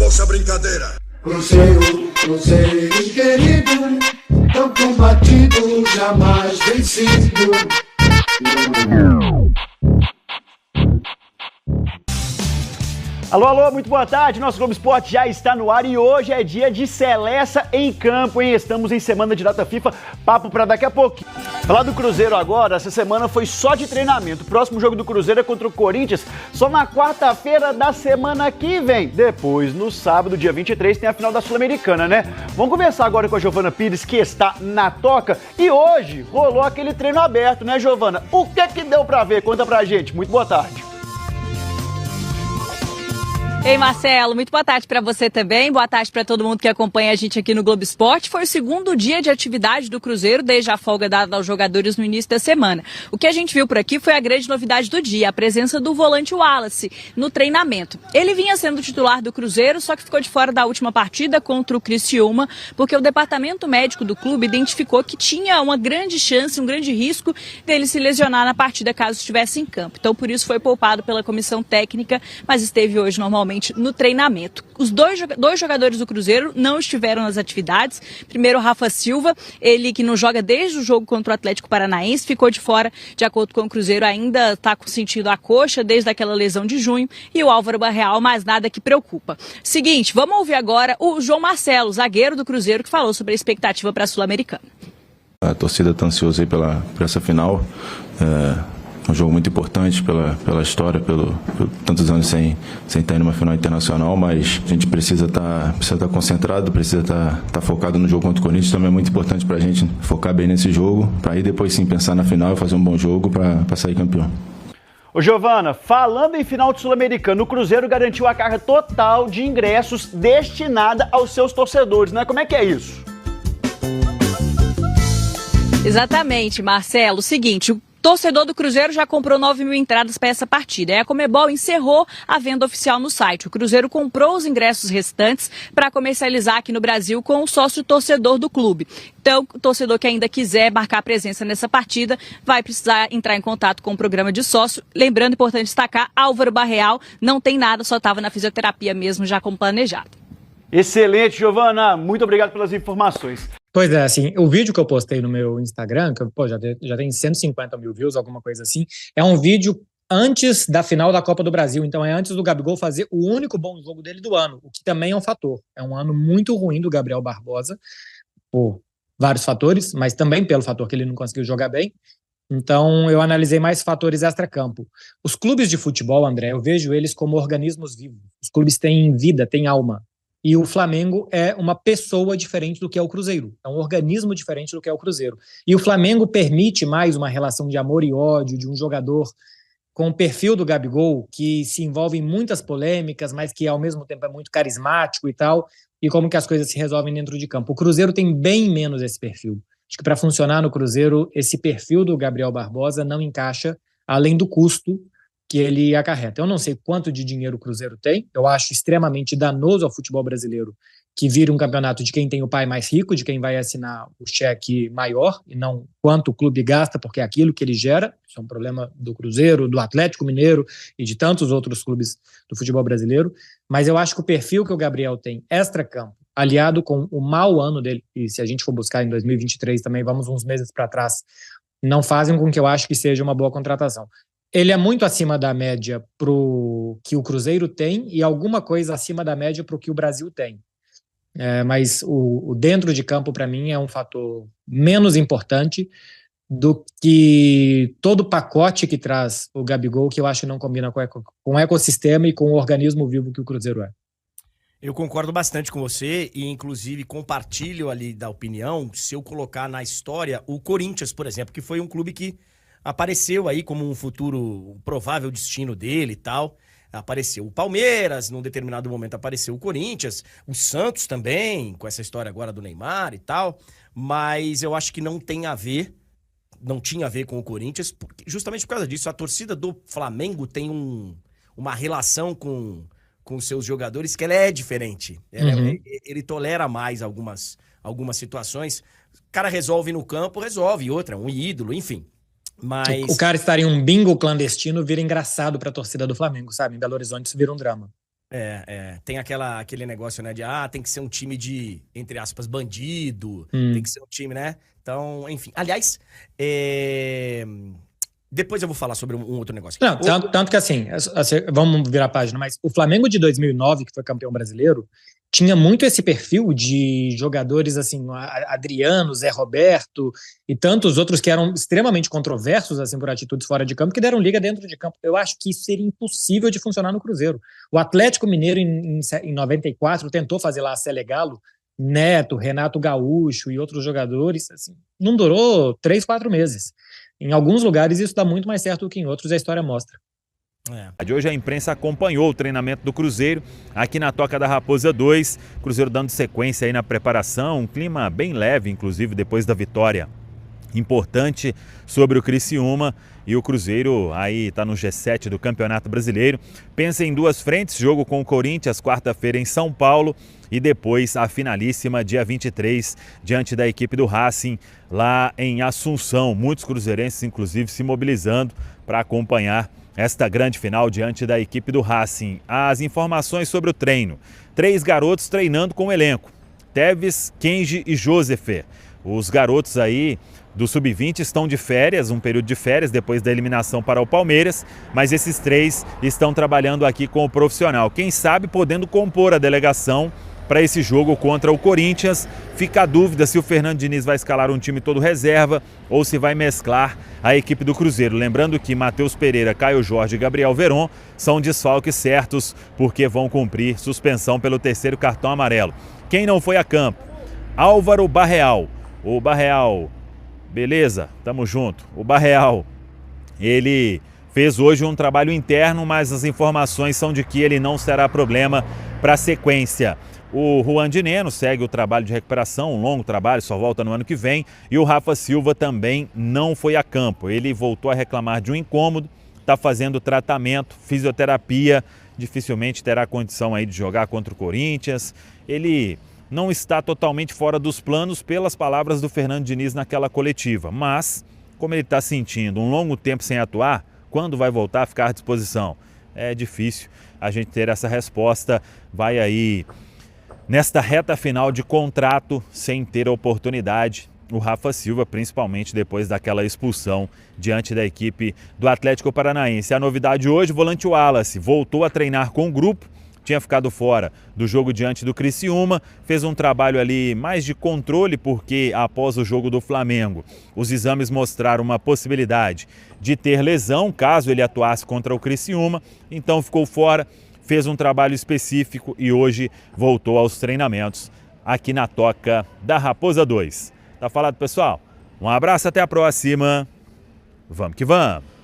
acabou-se a brincadeira. Cruzeiro, Cruzeiro querido, tão combatido, jamais vencido. Alô, alô, muito boa tarde, nosso Globo Esporte já está no ar e hoje é dia de Seleça em campo, hein? Estamos em semana de data FIFA, papo pra daqui a pouco. Falar do Cruzeiro agora, essa semana foi só de treinamento. O próximo jogo do Cruzeiro é contra o Corinthians, só na quarta-feira da semana que vem. Depois, no sábado, dia 23, tem a final da Sul-Americana, né? Vamos conversar agora com a Giovana Pires, que está na toca. E hoje rolou aquele treino aberto, né, Giovana? O que deu pra ver? Conta pra gente. Muito boa tarde. Ei, Marcelo, muito boa tarde para você também, boa tarde para todo mundo que acompanha a gente aqui no Globo Esporte. Foi o segundo dia de atividade do Cruzeiro desde a folga dada aos jogadores no início da semana. O que a gente viu por aqui foi a grande novidade do dia, a presença do volante Wallace no treinamento. Ele vinha sendo titular do Cruzeiro, só que ficou de fora da última partida contra o Criciúma, porque o departamento médico do clube identificou que tinha uma grande chance, um grande risco dele se lesionar na partida caso estivesse em campo. Então, por isso foi poupado pela comissão técnica, mas esteve hoje normalmente no treinamento. Os dois jogadores do Cruzeiro não estiveram nas atividades. Primeiro, o Rafa Silva, ele que não joga desde o jogo contra o Atlético Paranaense, ficou de fora, de acordo com o Cruzeiro, ainda está sentindo a coxa desde aquela lesão de junho. E o Álvaro Barreal, mais nada que preocupa. Seguinte, vamos ouvir agora o João Marcelo, zagueiro do Cruzeiro, que falou sobre a expectativa para a Sul-Americana. A torcida está ansiosa aí por essa final. Um jogo muito importante pela história, por tantos anos sem estar em uma final internacional, mas a gente precisa estar concentrado, precisa estar focado no jogo contra o Corinthians. Também é muito importante para a gente focar bem nesse jogo, para aí depois sim pensar na final e fazer um bom jogo para sair campeão. Ô Giovana, falando em final de Sul-Americano, o Cruzeiro garantiu a carga total de ingressos destinada aos seus torcedores, né? Como é que é isso? Exatamente, Marcelo. O seguinte, o torcedor do Cruzeiro já comprou 9 mil entradas para essa partida. A Conmebol encerrou a venda oficial no site. O Cruzeiro comprou os ingressos restantes para comercializar aqui no Brasil com o sócio torcedor do clube. Então, o torcedor que ainda quiser marcar presença nessa partida vai precisar entrar em contato com o programa de sócio. Lembrando, importante destacar, Álvaro Barreal não tem nada, só estava na fisioterapia mesmo, já como planejado. Excelente, Giovana. Muito obrigado pelas informações. Pois é, assim, o vídeo que eu postei no meu Instagram, que já tem 150 mil views, alguma coisa assim, é um vídeo antes da final da Copa do Brasil, então é antes do Gabigol fazer o único bom jogo dele do ano, o que também é um fator. É um ano muito ruim do Gabriel Barbosa, por vários fatores, mas também pelo fator que ele não conseguiu jogar bem. Então eu analisei mais fatores extra-campo. Os clubes de futebol, André, eu vejo eles como organismos vivos. Os clubes têm vida, têm alma. E o Flamengo é uma pessoa diferente do que é o Cruzeiro. É um organismo diferente do que é o Cruzeiro. E o Flamengo permite mais uma relação de amor e ódio de um jogador com o perfil do Gabigol, que se envolve em muitas polêmicas, mas que ao mesmo tempo é muito carismático e tal, e como que as coisas se resolvem dentro de campo. O Cruzeiro tem bem menos esse perfil. Acho que para funcionar no Cruzeiro, esse perfil do Gabriel Barbosa não encaixa, além do custo que ele acarreta. Eu não sei quanto de dinheiro o Cruzeiro tem, eu acho extremamente danoso ao futebol brasileiro que vira um campeonato de quem tem o pai mais rico, de quem vai assinar o cheque maior, e não quanto o clube gasta, porque é aquilo que ele gera. Isso é um problema do Cruzeiro, do Atlético Mineiro e de tantos outros clubes do futebol brasileiro, mas eu acho que o perfil que o Gabriel tem extra-campo, aliado com o mau ano dele, e se a gente for buscar em 2023 também, vamos uns meses para trás, não fazem com que eu acho que seja uma boa contratação. Ele é muito acima da média para o que o Cruzeiro tem e alguma coisa acima da média para o que o Brasil tem. Mas o dentro de campo, para mim, é um fator menos importante do que todo o pacote que traz o Gabigol, que eu acho que não combina com o ecossistema e com o organismo vivo que o Cruzeiro é. Eu concordo bastante com você e, inclusive, compartilho ali da opinião, se eu colocar na história o Corinthians, por exemplo, que foi um clube que apareceu aí como um futuro provável destino dele e tal. Apareceu o Palmeiras, num determinado momento apareceu o Corinthians, o Santos também, com essa história agora do Neymar e tal. Mas eu acho que não tinha a ver com o Corinthians, justamente por causa disso. A torcida do Flamengo tem uma relação com os seus jogadores que ela é diferente. Ele tolera mais algumas situações. O cara resolve no campo, resolve. Outra, um ídolo, enfim. Mas o cara estar em um bingo clandestino vira engraçado pra torcida do Flamengo, sabe? Em Belo Horizonte isso vira um drama. Tem aquele negócio, né, de tem que ser um time de, entre aspas, bandido, tem que ser um time, né? Então, enfim. Aliás, depois eu vou falar sobre um outro negócio. Não, tanto que assim, vamos virar a página, mas o Flamengo de 2009, que foi campeão brasileiro, tinha muito esse perfil de jogadores assim, Adriano, Zé Roberto e tantos outros que eram extremamente controversos assim por atitudes fora de campo, que deram liga dentro de campo. Eu acho que isso seria impossível de funcionar no Cruzeiro. O Atlético Mineiro em 94 tentou fazer lá a Selegalo, Neto, Renato Gaúcho e outros jogadores, assim, não durou 3, 4 meses. Em alguns lugares isso dá muito mais certo do que em outros, a história mostra. Hoje a imprensa acompanhou o treinamento do Cruzeiro aqui na Toca da Raposa 2, Cruzeiro dando sequência aí na preparação, um clima bem leve, inclusive depois da vitória importante sobre o Criciúma, e o Cruzeiro aí está no G7 do Campeonato Brasileiro. Pensa em 2 frentes, jogo com o Corinthians quarta-feira em São Paulo e depois a finalíssima dia 23 diante da equipe do Racing lá em Assunção. Muitos cruzeirenses inclusive se mobilizando para acompanhar esta grande final diante da equipe do Racing. As informações sobre o treino: 3 garotos treinando com o elenco: Teves, Kenji e Joseph. Os garotos aí do Sub-20 estão de férias, um período de férias depois da eliminação para o Palmeiras, mas esses 3 estão trabalhando aqui com o profissional. Quem sabe podendo compor a delegação para esse jogo contra o Corinthians. Fica a dúvida se o Fernando Diniz vai escalar um time todo reserva ou se vai mesclar a equipe do Cruzeiro. Lembrando que Matheus Pereira, Caio Jorge e Gabriel Veron são desfalques certos porque vão cumprir suspensão pelo 3º cartão amarelo. Quem não foi a campo? Álvaro Barreal. O Barreal, beleza, tamo junto. O Barreal, ele fez hoje um trabalho interno, mas as informações são de que ele não será problema para a sequência. O Juan Dineno segue o trabalho de recuperação, um longo trabalho, só volta no ano que vem. E o Rafa Silva também não foi a campo. Ele voltou a reclamar de um incômodo, está fazendo tratamento, fisioterapia, dificilmente terá condição aí de jogar contra o Corinthians. Ele não está totalmente fora dos planos pelas palavras do Fernando Diniz naquela coletiva. Mas, como ele está sentindo um longo tempo sem atuar, quando vai voltar a ficar à disposição? É difícil a gente ter essa resposta. Vai aí nesta reta final de contrato sem ter oportunidade, o Rafa Silva, principalmente depois daquela expulsão diante da equipe do Atlético Paranaense. A novidade hoje: o volante Wallace voltou a treinar com o grupo, tinha ficado fora do jogo diante do Criciúma, fez um trabalho ali mais de controle, porque após o jogo do Flamengo, os exames mostraram uma possibilidade de ter lesão caso ele atuasse contra o Criciúma, então ficou fora. Fez um trabalho específico e hoje voltou aos treinamentos aqui na Toca da Raposa 2. Tá falado, pessoal? Um abraço, até a próxima. Vamos que vamos!